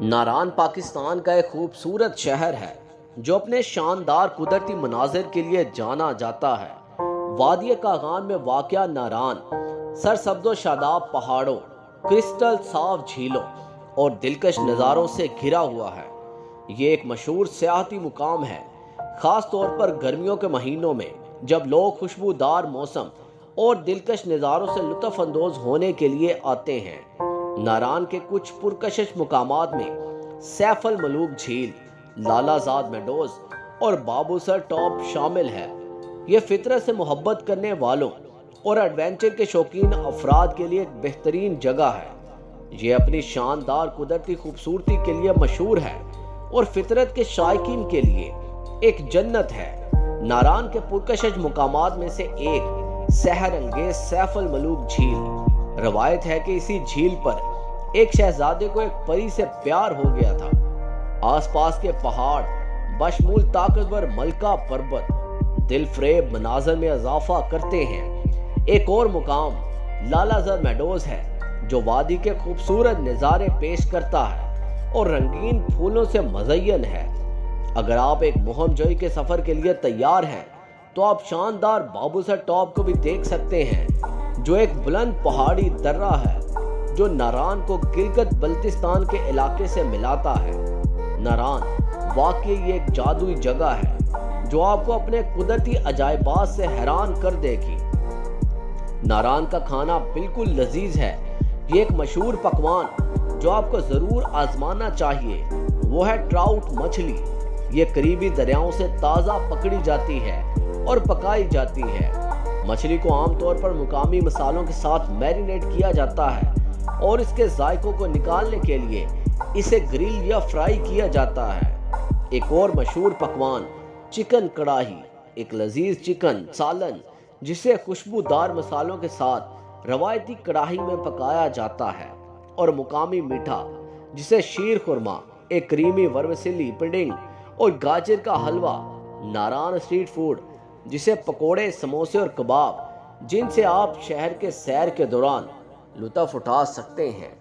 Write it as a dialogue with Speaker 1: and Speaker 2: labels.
Speaker 1: नारान पाकिस्तान का एक खूबसूरत शहर है जो अपने शानदार कुदरती मनाजिर के लिए जाना जाता है। वादी कागान में वाक़या नारान सरसब्ज़ शादाब पहाड़ों, क्रिस्टल साफ झीलों और दिलकश नज़ारों से घिरा हुआ है। ये एक मशहूर सियाहती मुकाम है, ख़ास तौर पर गर्मियों के महीनों में जब लोग खुशबूदार मौसम और दिलकश नज़ारों से लुत्फ़ अंदोज़ होने के लिए आते हैं। नारान के कुछ पुरकशिश मुकामात में सैफ अल मलूक झील, लालाजाद मेडोज और बाबूसर टॉप शामिल है। ये फितरत से मोहब्बत करने वालों और एडवेंचर के शौकीन अफराद के लिए एक बेहतरीन जगह है। ये अपनी शानदार कुदरती खूबसूरती के लिए मशहूर है और फितरत के शायकीन के लिए एक जन्नत है। नारान के पुरकशिश मुकामात में से एक सहर अंगेज सैफ अल मलूक झील। रवायत है कि इसी झील पर एक शहजादे को एक परी से प्यार हो गया था। आसपास के पहाड़ बशमूल ताकतवर मलका पर्वत दिलफरेब मनाजर में इजाफा करते हैं। एक और मुकाम लालाजाद मेडोज है जो वादी के खूबसूरत नज़ारे पेश करता है और रंगीन फूलों से मज़य्यन है। अगर आप एक मुहिम जोई के सफर के लिए तैयार हैं तो आप शानदार बाबूसर टॉप को भी देख सकते हैं, जो एक बुलंद पहाड़ी दर्रा है जो नारान को गिलगित बल्तिस्तान के इलाके से मिलाता है। नारान वाकई ये एक जादुई जगह है जो आपको अपने कुदरती अजायबात से हैरान कर देगी। नारान का खाना बिल्कुल लजीज है। ये एक मशहूर पकवान जो आपको जरूर आजमाना चाहिए वो है ट्राउट मछली। ये करीबी दरियाओं से ताज़ा पकड़ी जाती है और पकाई जाती है। मछली को आमतौर पर मुकामी मसालों के साथ मैरिनेट किया जाता है और इसके जायकों को निकालने के लिए इसे ग्रिल या फ्राई किया जाता है। एक और मशहूर पकवान चिकन कढ़ाई, एक लजीज चिकन सालन जिसे खुशबूदार मसालों के साथ रवायती कढ़ाई में पकाया जाता है, और मुकामी मीठा जिसे शीर खुरमा, एक क्रीमी वर्मिसेली पुडिंग और गाजर का हलवा। नारान स्ट्रीट फूड जिसे पकोड़े, समोसे और कबाब, जिनसे आप शहर के सैर के दौरान लुत्फ़ उठा सकते हैं।